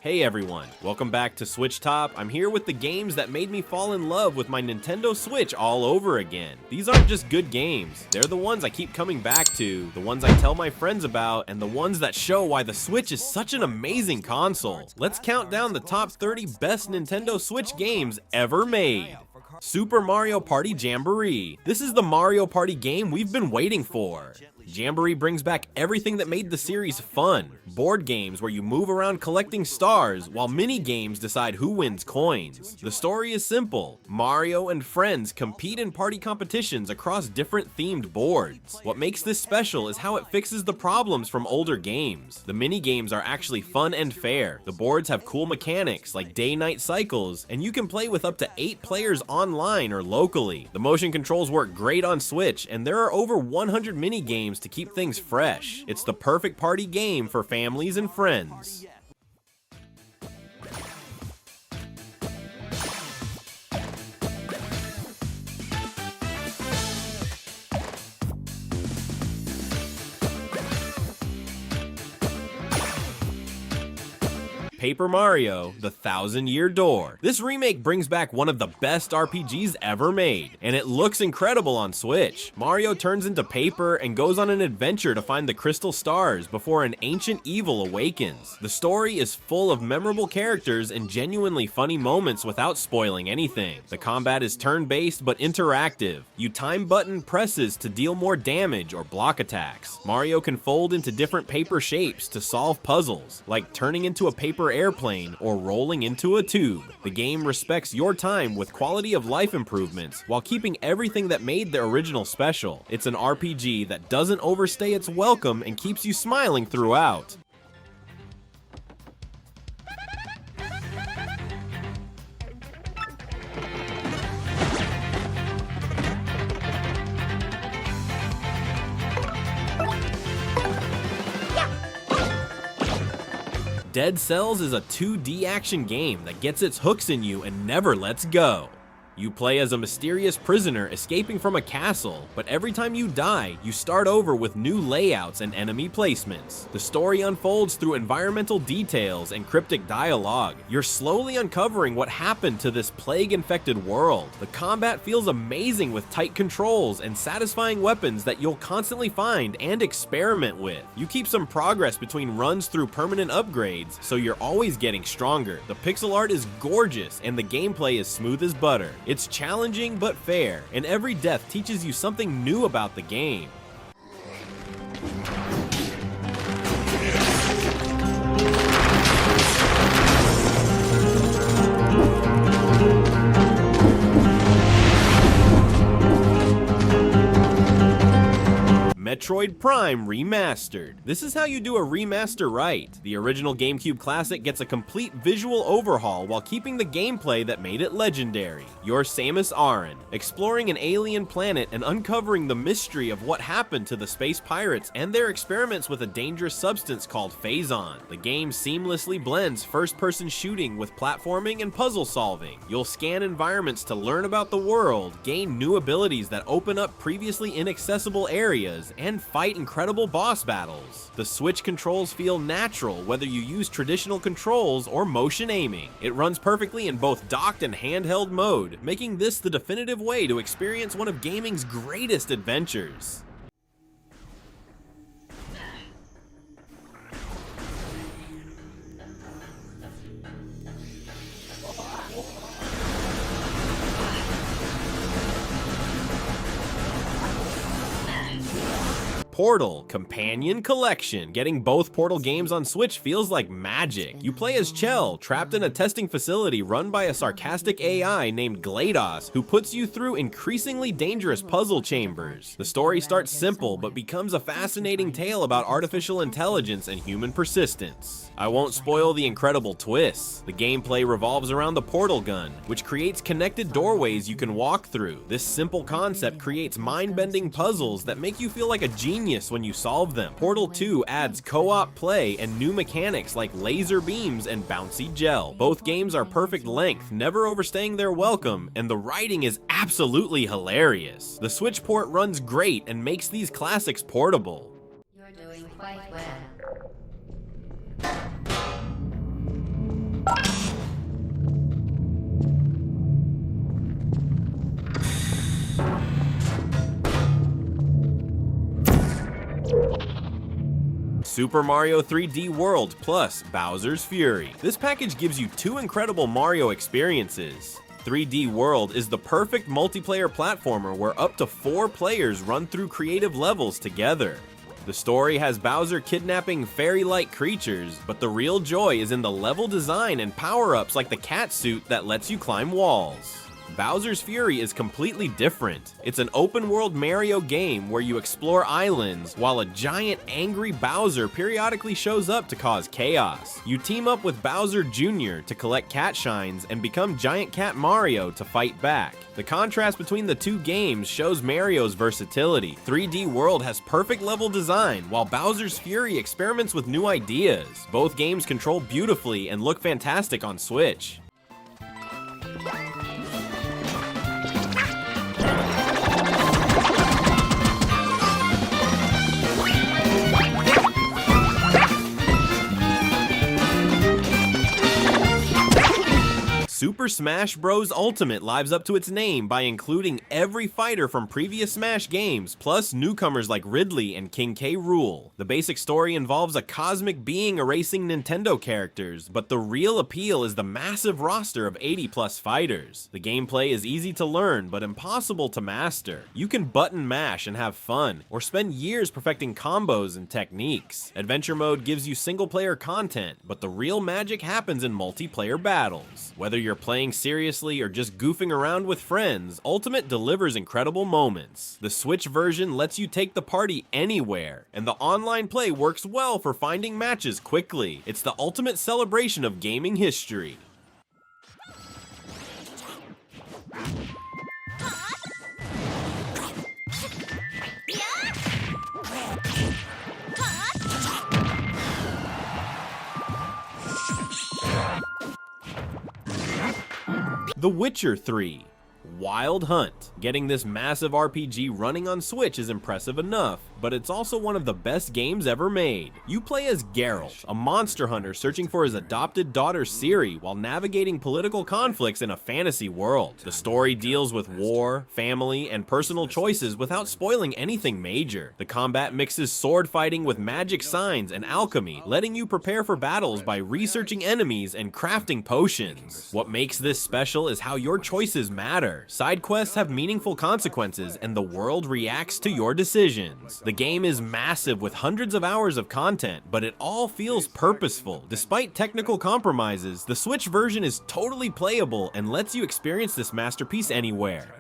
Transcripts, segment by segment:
Hey everyone, welcome back to SwitchTop. I'm here with the games that made me fall in love with my Nintendo Switch all over again. These aren't just good games, they're the ones I keep coming back to, the ones I tell my friends about, and the ones that show why the Switch is such an amazing console. Let's count down the top 30 best Nintendo Switch games ever made. Super Mario Party Jamboree. This is the Mario Party game we've been waiting for. Jamboree brings back everything that made the series fun. Board games where you move around collecting stars, while mini games decide who wins coins. The story is simple. Mario and friends compete in party competitions across different themed boards. What makes this special is how it fixes the problems from older games. The mini games are actually fun and fair. The boards have cool mechanics like day-night cycles, and you can play with up to 8 players online or locally. The motion controls work great on Switch, and there are over 100 mini games to keep things fresh. It's the perfect party game for families and friends. Paper Mario: The Thousand-Year Door. This remake brings back one of the best RPGs ever made, and it looks incredible on Switch. Mario turns into paper and goes on an adventure to find the crystal stars before an ancient evil awakens. The story is full of memorable characters and genuinely funny moments without spoiling anything. The combat is turn-based but interactive. You time button presses to deal more damage or block attacks. Mario can fold into different paper shapes to solve puzzles, like turning into a paper airplane or rolling into a tube. The game respects your time with quality of life improvements while keeping everything that made the original special. It's an RPG that doesn't overstay its welcome and keeps you smiling throughout. Dead Cells is a 2D action game that gets its hooks in you and never lets go. You play as a mysterious prisoner escaping from a castle, but every time you die, you start over with new layouts and enemy placements. The story unfolds through environmental details and cryptic dialogue. You're slowly uncovering what happened to this plague-infected world. The combat feels amazing with tight controls and satisfying weapons that you'll constantly find and experiment with. You keep some progress between runs through permanent upgrades, so you're always getting stronger. The pixel art is gorgeous, and the gameplay is smooth as butter. It's challenging but fair, and every death teaches you something new about the game. Metroid Prime Remastered. This is how you do a remaster right. The original GameCube classic gets a complete visual overhaul while keeping the gameplay that made it legendary. You're Samus Aran, exploring an alien planet and uncovering the mystery of what happened to the space pirates and their experiments with a dangerous substance called Phazon. The game seamlessly blends first-person shooting with platforming and puzzle solving. You'll scan environments to learn about the world, gain new abilities that open up previously inaccessible areas, and fight incredible boss battles. The Switch controls feel natural whether you use traditional controls or motion aiming. It runs perfectly in both docked and handheld mode, making this the definitive way to experience one of gaming's greatest adventures. Portal Companion Collection. Getting both Portal games on Switch feels like magic. You play as Chell, trapped in a testing facility run by a sarcastic AI named GLaDOS, who puts you through increasingly dangerous puzzle chambers. The story starts simple, but becomes a fascinating tale about artificial intelligence and human persistence. I won't spoil the incredible twists. The gameplay revolves around the portal gun, which creates connected doorways you can walk through. This simple concept creates mind-bending puzzles that make you feel like a genius when you solve them. Portal 2 adds co-op play and new mechanics like laser beams and bouncy gel. Both games are perfect length, never overstaying their welcome, and the writing is absolutely hilarious. The Switch port runs great and makes these classics portable. You're doing quite well. Super Mario 3D World plus Bowser's Fury. This package gives you 2 incredible Mario experiences. 3D World is the perfect multiplayer platformer where up to 4 players run through creative levels together. The story has Bowser kidnapping fairy-like creatures, but the real joy is in the level design and power-ups like the cat suit that lets you climb walls. Bowser's Fury is completely different. It's an open-world Mario game where you explore islands, while a giant angry Bowser periodically shows up to cause chaos. You team up with Bowser Jr. to collect cat shines and become Giant Cat Mario to fight back. The contrast between the 2 games shows Mario's versatility. 3D World has perfect level design, while Bowser's Fury experiments with new ideas. Both games control beautifully and look fantastic on Switch. Super Smash Bros. Ultimate lives up to its name by including every fighter from previous Smash games, plus newcomers like Ridley and King K. Rool. The basic story involves a cosmic being erasing Nintendo characters, but the real appeal is the massive roster of 80+ fighters. The gameplay is easy to learn, but impossible to master. You can button mash and have fun, or spend years perfecting combos and techniques. Adventure Mode gives you single-player content, but the real magic happens in multiplayer battles. Whether you're playing seriously or just goofing around with friends, Ultimate delivers incredible moments. The Switch version lets you take the party anywhere, and the online play works well for finding matches quickly. It's the ultimate celebration of gaming history. The Witcher 3. Wild Hunt. Getting this massive RPG running on Switch is impressive enough, but it's also one of the best games ever made. You play as Geralt, a monster hunter searching for his adopted daughter Ciri while navigating political conflicts in a fantasy world. The story deals with war, family, and personal choices without spoiling anything major. The combat mixes sword fighting with magic signs and alchemy, letting you prepare for battles by researching enemies and crafting potions. What makes this special is how your choices matter. Side quests have meaningful consequences, and the world reacts to your decisions. The game is massive with hundreds of hours of content, but it all feels purposeful. Despite technical compromises, the Switch version is totally playable and lets you experience this masterpiece anywhere.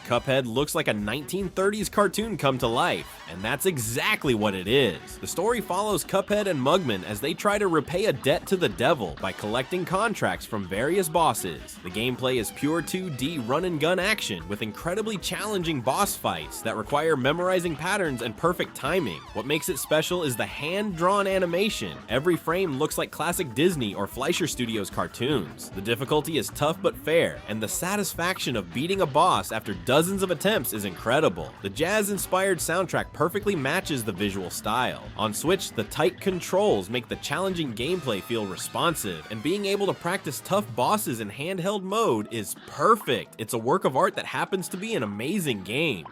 Cuphead looks like a 1930s cartoon come to life, and that's exactly what it is. The story follows Cuphead and Mugman as they try to repay a debt to the devil by collecting contracts from various bosses. The gameplay is pure 2D run-and-gun action with incredibly challenging boss fights that require memorizing patterns and perfect timing. What makes it special is the hand-drawn animation. Every frame looks like classic Disney or Fleischer Studios cartoons. The difficulty is tough but fair, and the satisfaction of beating a boss after dozens of attempts is incredible. The jazz-inspired soundtrack perfectly matches the visual style. On Switch, the tight controls make the challenging gameplay feel responsive, and being able to practice tough bosses in handheld mode is perfect. It's a work of art that happens to be an amazing game.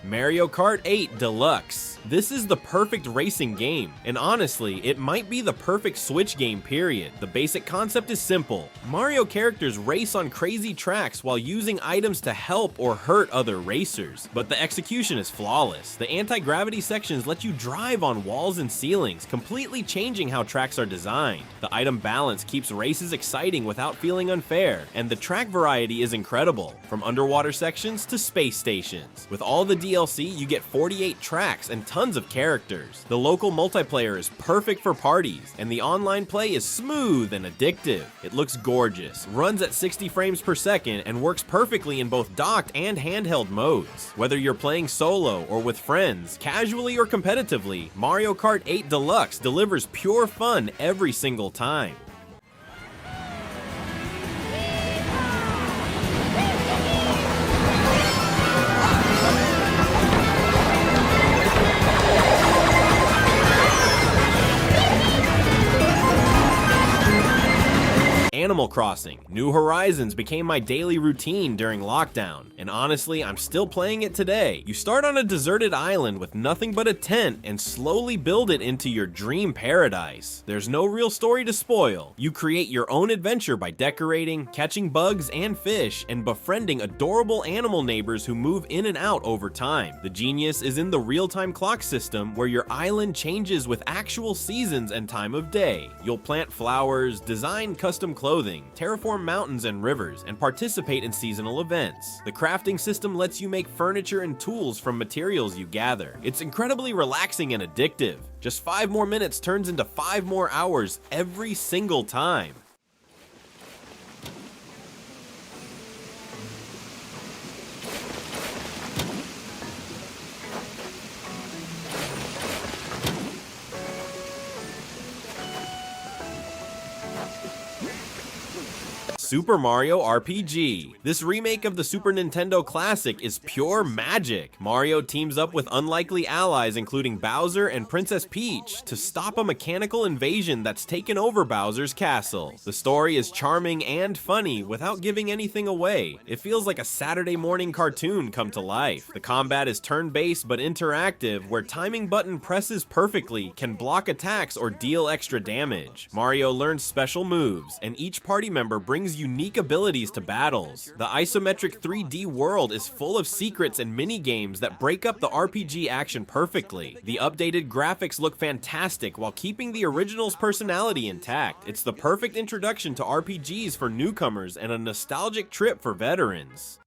Mario Kart 8 Deluxe. This is the perfect racing game, and honestly, it might be the perfect Switch game period. The basic concept is simple. Mario characters race on crazy tracks while using items to help or hurt other racers, but the execution is flawless. The anti-gravity sections let you drive on walls and ceilings, completely changing how tracks are designed. The item balance keeps races exciting without feeling unfair, and the track variety is incredible, from underwater sections to space stations. With all the DLC, you get 48 tracks and tons tons of characters. The local multiplayer is perfect for parties, and the online play is smooth and addictive. It looks gorgeous, runs at 60 frames per second, and works perfectly in both docked and handheld modes. Whether you're playing solo or with friends, casually or competitively, Mario Kart 8 Deluxe delivers pure fun every single time. Animal Crossing: New Horizons became my daily routine during lockdown, and honestly, I'm still playing it today. You start on a deserted island with nothing but a tent and slowly build it into your dream paradise. There's no real story to spoil. You create your own adventure by decorating, catching bugs and fish, and befriending adorable animal neighbors who move in and out over time. The genius is in the real-time clock system where your island changes with actual seasons and time of day. You'll plant flowers, design custom clothing, terraform mountains and rivers, and participate in seasonal events. The crafting system lets you make furniture and tools from materials you gather. It's incredibly relaxing and addictive. Just 5 more minutes turns into 5 more hours every single time. Super Mario RPG. This remake of the Super Nintendo classic is pure magic. Mario teams up with unlikely allies including Bowser and Princess Peach to stop a mechanical invasion that's taken over Bowser's castle. The story is charming and funny without giving anything away. It feels like a Saturday morning cartoon come to life. The combat is turn-based but interactive, where timing button presses perfectly can block attacks or deal extra damage. Mario learns special moves, and each party member brings unique abilities to battles. The isometric 3D world is full of secrets and mini-games that break up the RPG action perfectly. The updated graphics look fantastic while keeping the original's personality intact. It's the perfect introduction to RPGs for newcomers and a nostalgic trip for veterans.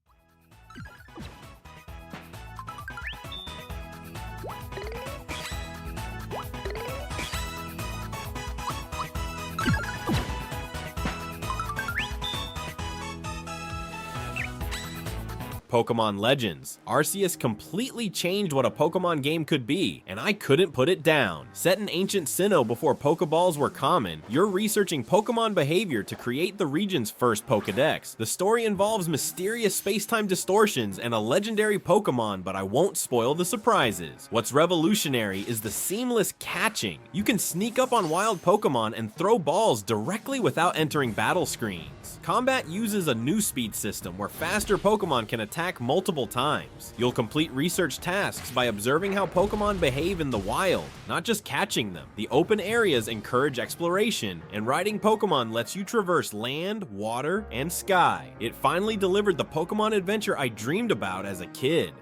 Pokemon Legends. Arceus completely changed what a Pokemon game could be, and I couldn't put it down. Set in ancient Sinnoh before Pokeballs were common, you're researching Pokemon behavior to create the region's first Pokedex. The story involves mysterious space-time distortions and a legendary Pokemon, but I won't spoil the surprises. What's revolutionary is the seamless catching. You can sneak up on wild Pokemon and throw balls directly without entering battle screens. Combat uses a new speed system where faster Pokemon can attack multiple times. You'll complete research tasks by observing how Pokemon behave in the wild, not just catching them. The open areas encourage exploration, and riding Pokemon lets you traverse land, water, and sky. It finally delivered the Pokemon adventure I dreamed about as a kid.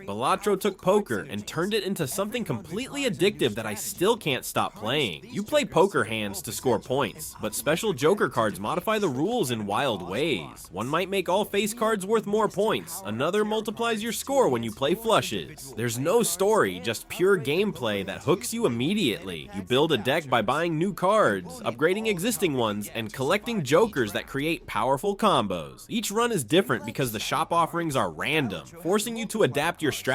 Balatro took poker and turned it into something completely addictive that I still can't stop playing. You play poker hands to score points, but special Joker cards modify the rules in wild ways. One might make all face cards worth more points, another multiplies your score when you play flushes. There's no story, just pure gameplay that hooks you immediately. You build a deck by buying new cards, upgrading existing ones, and collecting Jokers that create powerful combos. Each run is different because the shop offerings are random, forcing you to adapt your strategy.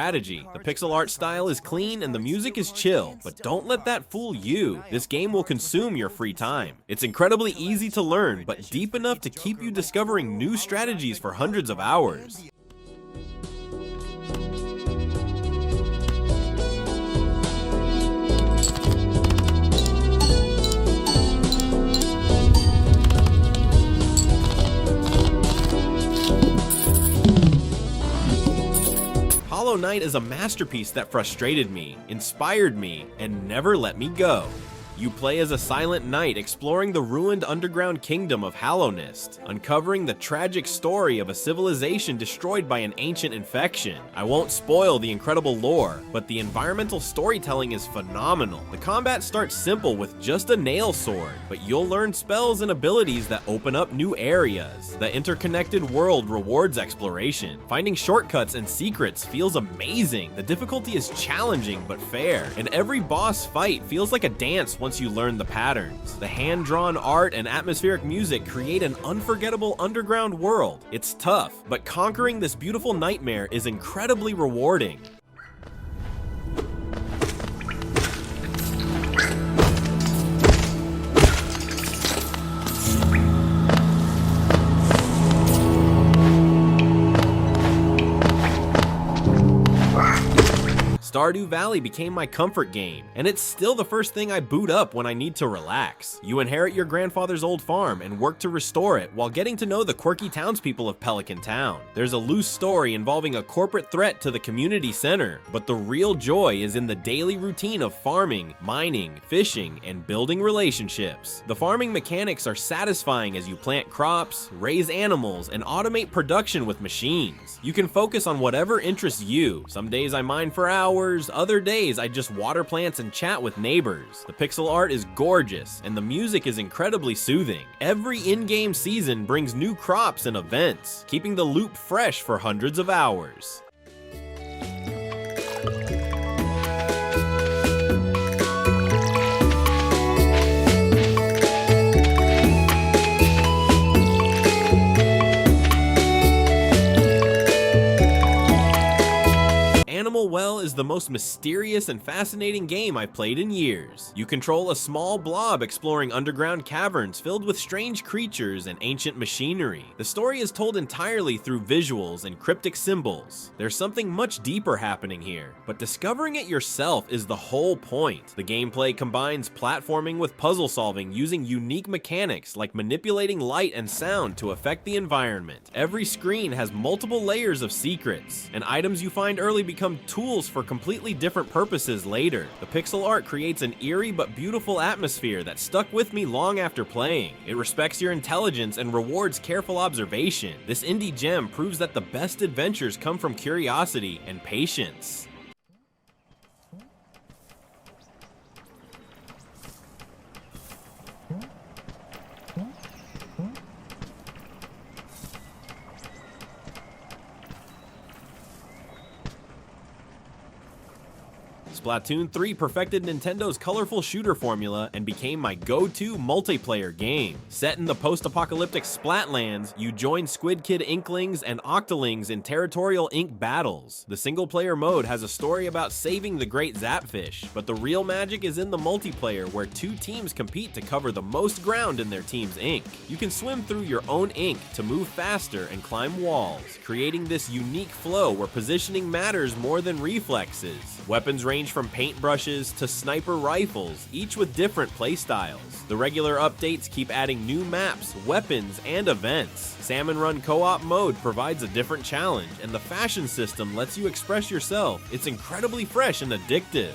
The pixel art style is clean and the music is chill, but don't let that fool you. This game will consume your free time. It's incredibly easy to learn, but deep enough to keep you discovering new strategies for hundreds of hours. Hollow Knight is a masterpiece that frustrated me, inspired me, and never let me go. You play as a silent knight exploring the ruined underground kingdom of Hallownest, uncovering the tragic story of a civilization destroyed by an ancient infection. I won't spoil the incredible lore, but the environmental storytelling is phenomenal. The combat starts simple with just a nail sword, but you'll learn spells and abilities that open up new areas. The interconnected world rewards exploration. Finding shortcuts and secrets feels amazing. The difficulty is challenging but fair, and every boss fight feels like a dance once you learn the patterns. The hand-drawn art and atmospheric music create an unforgettable underground world. It's tough, but conquering this beautiful nightmare is incredibly rewarding. Stardew Valley became my comfort game, and it's still the first thing I boot up when I need to relax. You inherit your grandfather's old farm and work to restore it while getting to know the quirky townspeople of Pelican Town. There's a loose story involving a corporate threat to the community center, but the real joy is in the daily routine of farming, mining, fishing, and building relationships. The farming mechanics are satisfying as you plant crops, raise animals, and automate production with machines. You can focus on whatever interests you. Some days I mine for hours, other days I just water plants and chat with neighbors. The pixel art is gorgeous, and the music is incredibly soothing. Every in-game season brings new crops and events, keeping the loop fresh for hundreds of hours. Animal Well is the most mysterious and fascinating game I've played in years. You control a small blob exploring underground caverns filled with strange creatures and ancient machinery. The story is told entirely through visuals and cryptic symbols. There's something much deeper happening here, but discovering it yourself is the whole point. The gameplay combines platforming with puzzle solving using unique mechanics like manipulating light and sound to affect the environment. Every screen has multiple layers of secrets, and items you find early become tools for completely different purposes later. The pixel art creates an eerie but beautiful atmosphere that stuck with me long after playing. It respects your intelligence and rewards careful observation. This indie gem proves that the best adventures come from curiosity and patience. Splatoon 3 perfected Nintendo's colorful shooter formula and became my go-to multiplayer game. Set in the post-apocalyptic Splatlands, you join Squid Kid Inklings and Octolings in Territorial Ink battles. The single-player mode has a story about saving the Great Zapfish, but the real magic is in the multiplayer where two teams compete to cover the most ground in their team's ink. You can swim through your own ink to move faster and climb walls, creating this unique flow where positioning matters more than reflexes. Weapons range from paintbrushes to sniper rifles, each with different playstyles. The regular updates keep adding new maps, weapons, and events. Salmon Run co-op mode provides a different challenge, and the fashion system lets you express yourself. It's incredibly fresh and addictive.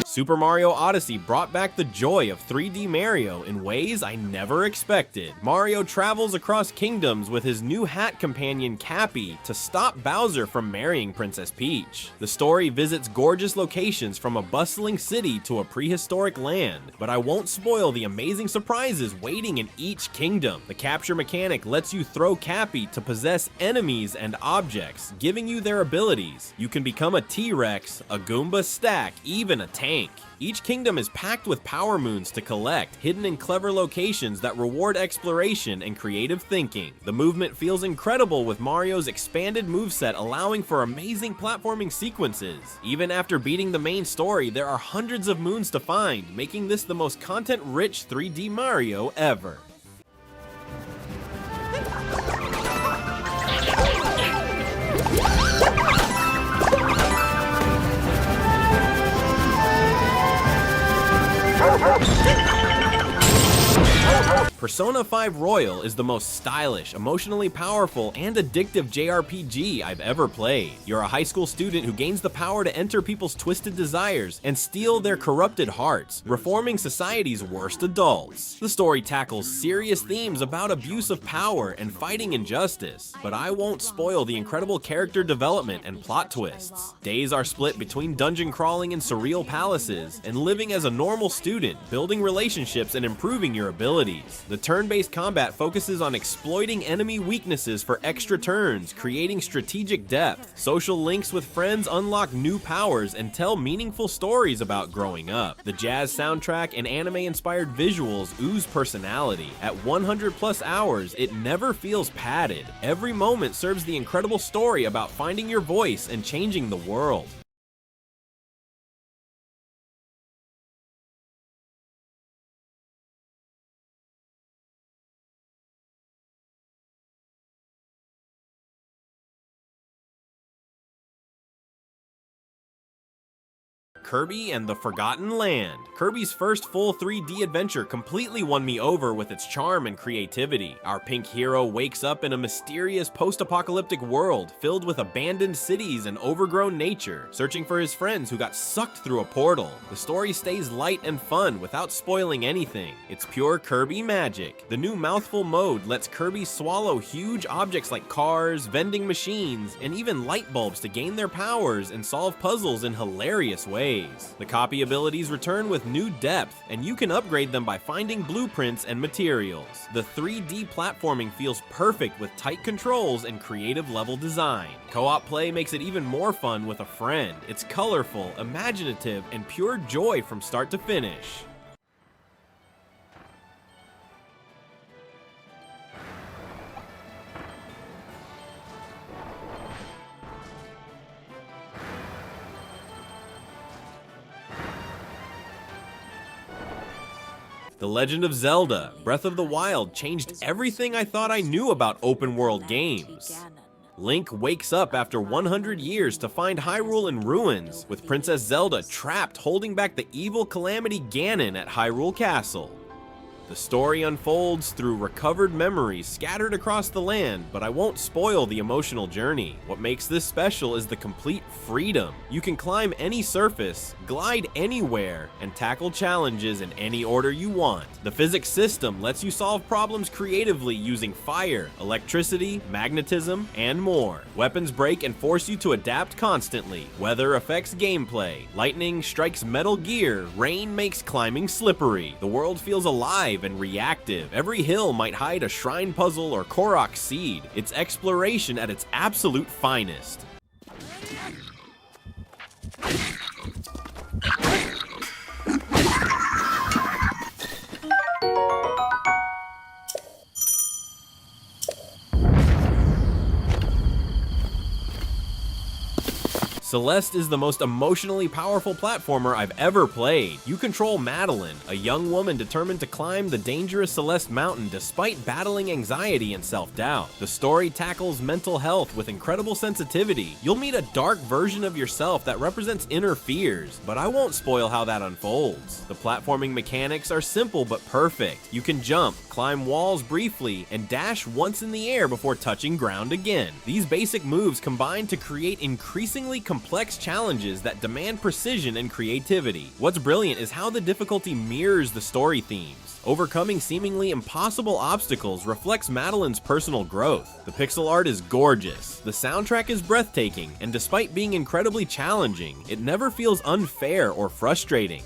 Super Mario Odyssey brought back the joy of 3D Mario in ways I never expected. Mario travels across kingdoms with his new hat companion Cappy to stop Bowser from marrying Princess Peach. The story visits gorgeous locations from a bustling city to a prehistoric land, but I won't spoil the amazing surprises waiting in each kingdom. The capture mechanic lets you throw Cappy to possess enemies and objects, giving you their abilities. You can become a T-Rex, a Goomba stack, even a tank. Each kingdom is packed with power moons to collect, hidden in clever locations that reward exploration and creative thinking. The movement feels incredible with Mario's expanded moveset allowing for amazing platforming sequences. Even after beating the main story, there are hundreds of moons to find, making this the most content-rich 3D Mario ever. Persona 5 Royal is the most stylish, emotionally powerful, and addictive JRPG I've ever played. You're a high school student who gains the power to enter people's twisted desires and steal their corrupted hearts, reforming society's worst adults. The story tackles serious themes about abuse of power and fighting injustice, but I won't spoil the incredible character development and plot twists. Days are split between dungeon crawling in surreal palaces and living as a normal student, building relationships and improving your abilities. The turn-based combat focuses on exploiting enemy weaknesses for extra turns, creating strategic depth. Social links with friends unlock new powers and tell meaningful stories about growing up. The jazz soundtrack and anime-inspired visuals ooze personality. At 100+ hours, it never feels padded. Every moment serves the incredible story about finding your voice and changing the world. Kirby and the Forgotten Land. Kirby's first full 3D adventure completely won me over with its charm and creativity. Our pink hero wakes up in a mysterious post-apocalyptic world filled with abandoned cities and overgrown nature, searching for his friends who got sucked through a portal. The story stays light and fun without spoiling anything. It's pure Kirby magic. The new mouthful mode lets Kirby swallow huge objects like cars, vending machines, and even light bulbs to gain their powers and solve puzzles in hilarious ways. The copy abilities return with new depth, and you can upgrade them by finding blueprints and materials. The 3D platforming feels perfect with tight controls and creative level design. Co-op play makes it even more fun with a friend. It's colorful, imaginative, and pure joy from start to finish. The Legend of Zelda: Breath of the Wild changed everything I thought I knew about open-world games. Link wakes up after 100 years to find Hyrule in ruins, with Princess Zelda trapped holding back the evil calamity Ganon at Hyrule Castle. The story unfolds through recovered memories scattered across the land, but I won't spoil the emotional journey. What makes this special is the complete freedom. You can climb any surface, glide anywhere, and tackle challenges in any order you want. The physics system lets you solve problems creatively using fire, electricity, magnetism, and more. Weapons break and force you to adapt constantly. Weather affects gameplay. Lightning strikes Metal Gear. Rain makes climbing slippery. The world feels alive and reactive. Every hill might hide a shrine puzzle or Korok seed. It's exploration at its absolute finest. Celeste is the most emotionally powerful platformer I've ever played. You control Madeline, a young woman determined to climb the dangerous Celeste Mountain despite battling anxiety and self-doubt. The story tackles mental health with incredible sensitivity. You'll meet a dark version of yourself that represents inner fears, but I won't spoil how that unfolds. The platforming mechanics are simple but perfect. You can jump, climb walls briefly, and dash once in the air before touching ground again. These basic moves combine to create increasingly complex challenges that demand precision and creativity. What's brilliant is how the difficulty mirrors the story themes. Overcoming seemingly impossible obstacles reflects Madeline's personal growth. The pixel art is gorgeous, the soundtrack is breathtaking, and despite being incredibly challenging, it never feels unfair or frustrating.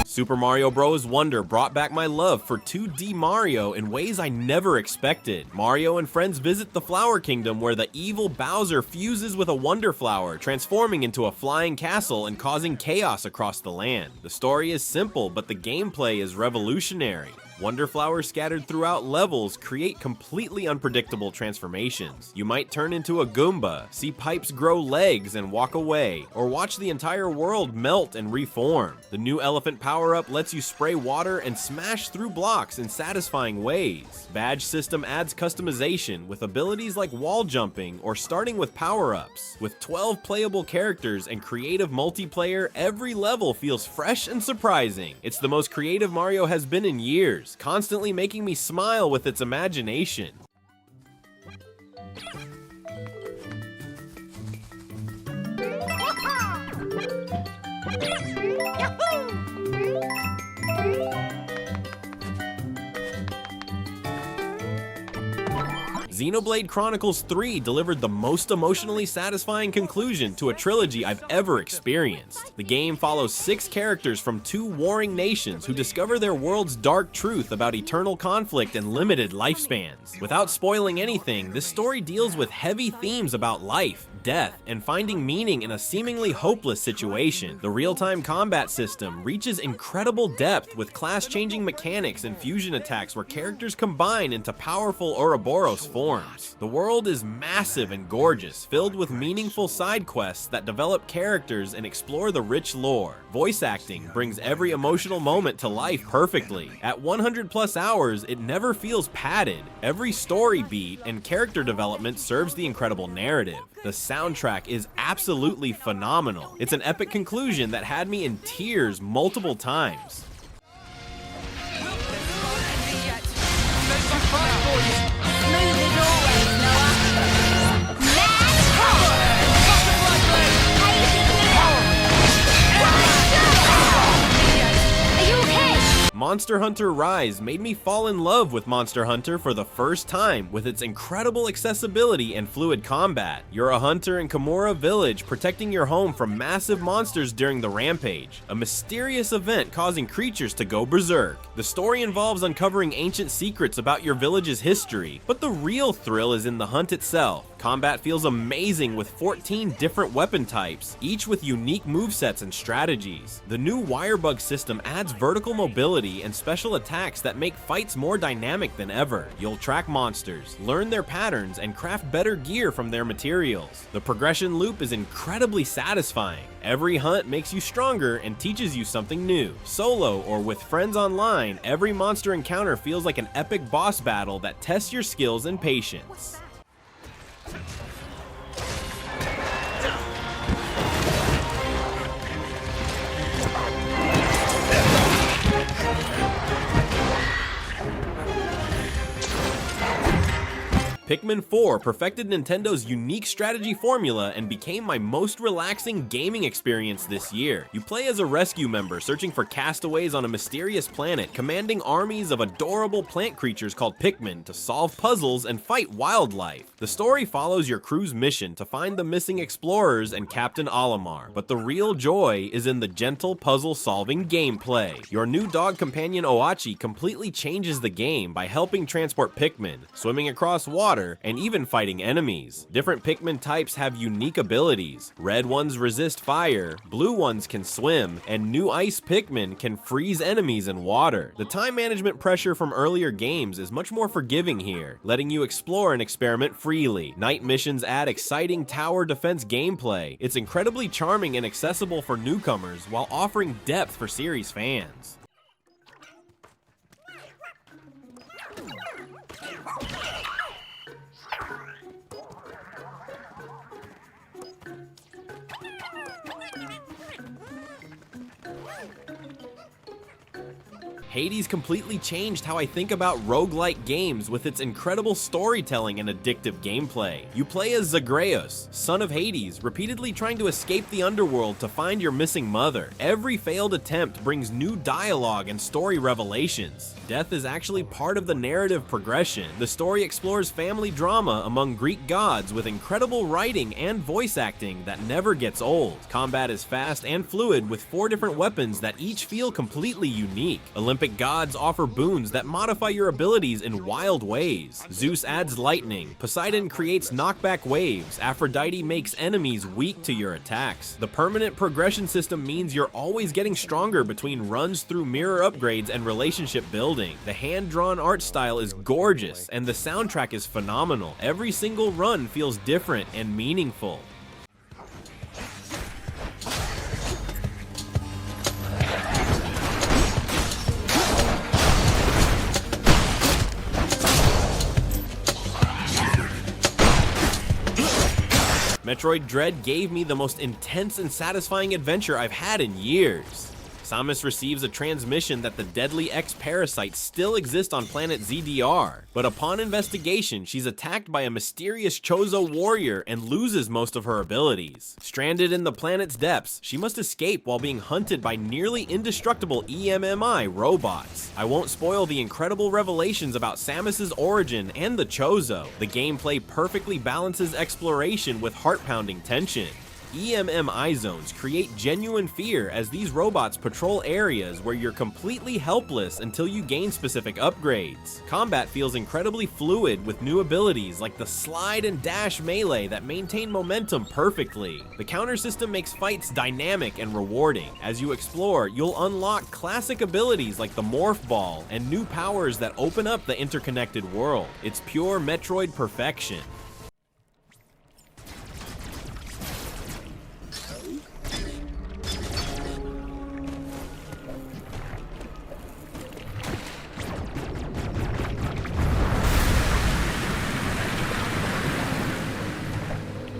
Super Mario Bros. Wonder brought back my love for 2D Mario in ways I never expected. Mario and friends visit the Flower Kingdom where the evil Bowser fuses with a Wonder Flower, transforming into a flying castle and causing chaos across the land. The story is simple, but the gameplay is revolutionary. Wonder flowers scattered throughout levels create completely unpredictable transformations. You might turn into a Goomba, see pipes grow legs and walk away, or watch the entire world melt and reform. The new elephant power-up lets you spray water and smash through blocks in satisfying ways. Badge system adds customization with abilities like wall jumping or starting with power-ups. With 12 playable characters and creative multiplayer, every level feels fresh and surprising. It's the most creative Mario has been in years, constantly making me smile with its imagination. Xenoblade Chronicles 3 delivered the most emotionally satisfying conclusion to a trilogy I've ever experienced. The game follows 6 characters from 2 warring nations who discover their world's dark truth about eternal conflict and limited lifespans. Without spoiling anything, this story deals with heavy themes about life, death, and finding meaning in a seemingly hopeless situation. The real-time combat system reaches incredible depth with class-changing mechanics and fusion attacks where characters combine into powerful Ouroboros forms. The world is massive and gorgeous, filled with meaningful side quests that develop characters and explore the rich lore. Voice acting brings every emotional moment to life perfectly. At 100+ hours, it never feels padded. Every story beat and character development serves the incredible narrative. The soundtrack is absolutely phenomenal. It's an epic conclusion that had me in tears multiple times. Monster Hunter Rise made me fall in love with Monster Hunter for the first time with its incredible accessibility and fluid combat. You're a hunter in Kimura Village protecting your home from massive monsters during the Rampage, a mysterious event causing creatures to go berserk. The story involves uncovering ancient secrets about your village's history, but the real thrill is in the hunt itself. Combat feels amazing with 14 different weapon types, each with unique movesets and strategies. The new wirebug system adds vertical mobility and special attacks that make fights more dynamic than ever. You'll track monsters, learn their patterns, and craft better gear from their materials. The progression loop is incredibly satisfying. Every hunt makes you stronger and teaches you something new. Solo or with friends online, every monster encounter feels like an epic boss battle that tests your skills and patience. Pikmin 4 perfected Nintendo's unique strategy formula and became my most relaxing gaming experience this year. You play as a rescue member searching for castaways on a mysterious planet, commanding armies of adorable plant creatures called Pikmin to solve puzzles and fight wildlife. The story follows your crew's mission to find the missing explorers and Captain Olimar, but the real joy is in the gentle puzzle-solving gameplay. Your new dog companion Oachi completely changes the game by helping transport Pikmin, swimming across water, and even fighting enemies. Different Pikmin types have unique abilities. Red ones resist fire, blue ones can swim, and new ice Pikmin can freeze enemies in water. The time management pressure from earlier games is much more forgiving here, letting you explore and experiment freely. Night missions add exciting tower defense gameplay. It's incredibly charming and accessible for newcomers while offering depth for series fans. Hades completely changed how I think about roguelike games with its incredible storytelling and addictive gameplay. You play as Zagreus, son of Hades, repeatedly trying to escape the underworld to find your missing mother. Every failed attempt brings new dialogue and story revelations. Death is actually part of the narrative progression. The story explores family drama among Greek gods with incredible writing and voice acting that never gets old. Combat is fast and fluid with 4 different weapons that each feel completely unique. Olympic Olympic gods offer boons that modify your abilities in wild ways. Zeus adds lightning, Poseidon creates knockback waves, Aphrodite makes enemies weak to your attacks. The permanent progression system means you're always getting stronger between runs through mirror upgrades and relationship building. The hand-drawn art style is gorgeous, and the soundtrack is phenomenal. Every single run feels different and meaningful. Metroid Dread gave me the most intense and satisfying adventure I've had in years. Samus receives a transmission that the deadly X-parasites still exist on planet ZDR, but upon investigation, she's attacked by a mysterious Chozo warrior and loses most of her abilities. Stranded in the planet's depths, she must escape while being hunted by nearly indestructible EMMI robots. I won't spoil the incredible revelations about Samus's origin and the Chozo. The gameplay perfectly balances exploration with heart-pounding tension. EMMI zones create genuine fear as these robots patrol areas where you're completely helpless until you gain specific upgrades. Combat feels incredibly fluid with new abilities like the slide and dash melee that maintain momentum perfectly. The counter system makes fights dynamic and rewarding. As you explore, you'll unlock classic abilities like the Morph Ball and new powers that open up the interconnected world. It's pure Metroid perfection.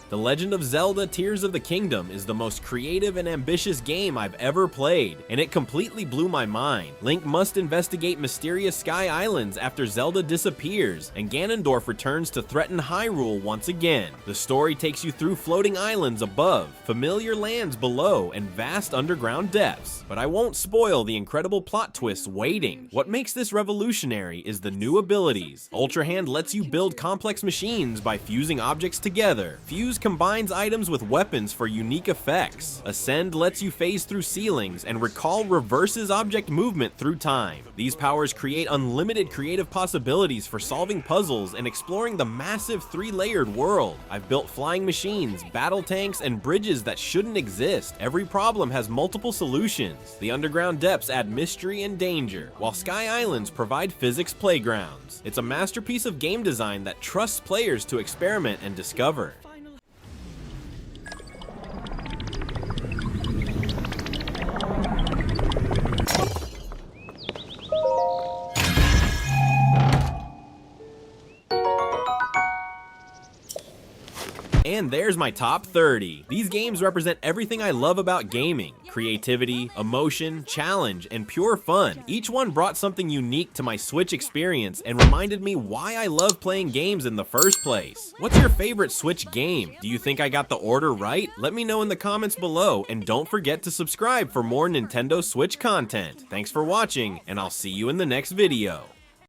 The Legend of Zelda Tears of the Kingdom is the most creative and ambitious game I've ever played, and it completely blew my mind. Link must investigate mysterious Sky Islands after Zelda disappears, and Ganondorf returns to threaten Hyrule once again. The story takes you through floating islands above, familiar lands below, and vast underground depths. But I won't spoil the incredible plot twists waiting. What makes this revolutionary is the new abilities. Ultra Hand lets you build complex machines by fusing objects together. Fuse combines items with weapons for unique effects. Ascend lets you phase through ceilings, and Recall reverses object movement through time. These powers create unlimited creative possibilities for solving puzzles and exploring the massive three-layered world. I've built flying machines, battle tanks, and bridges that shouldn't exist. Every problem has multiple solutions. The underground depths add mystery and danger, while Sky Islands provide physics playgrounds. It's a masterpiece of game design that trusts players to experiment and discover. And there's my top 30. These games represent everything I love about gaming: creativity, emotion, challenge, and pure fun. Each one brought something unique to my Switch experience and reminded me why I love playing games in the first place. What's your favorite Switch game? Do you think I got the order right? Let me know in the comments below, and don't forget to subscribe for more Nintendo Switch content. Thanks for watching, and I'll see you in the next video.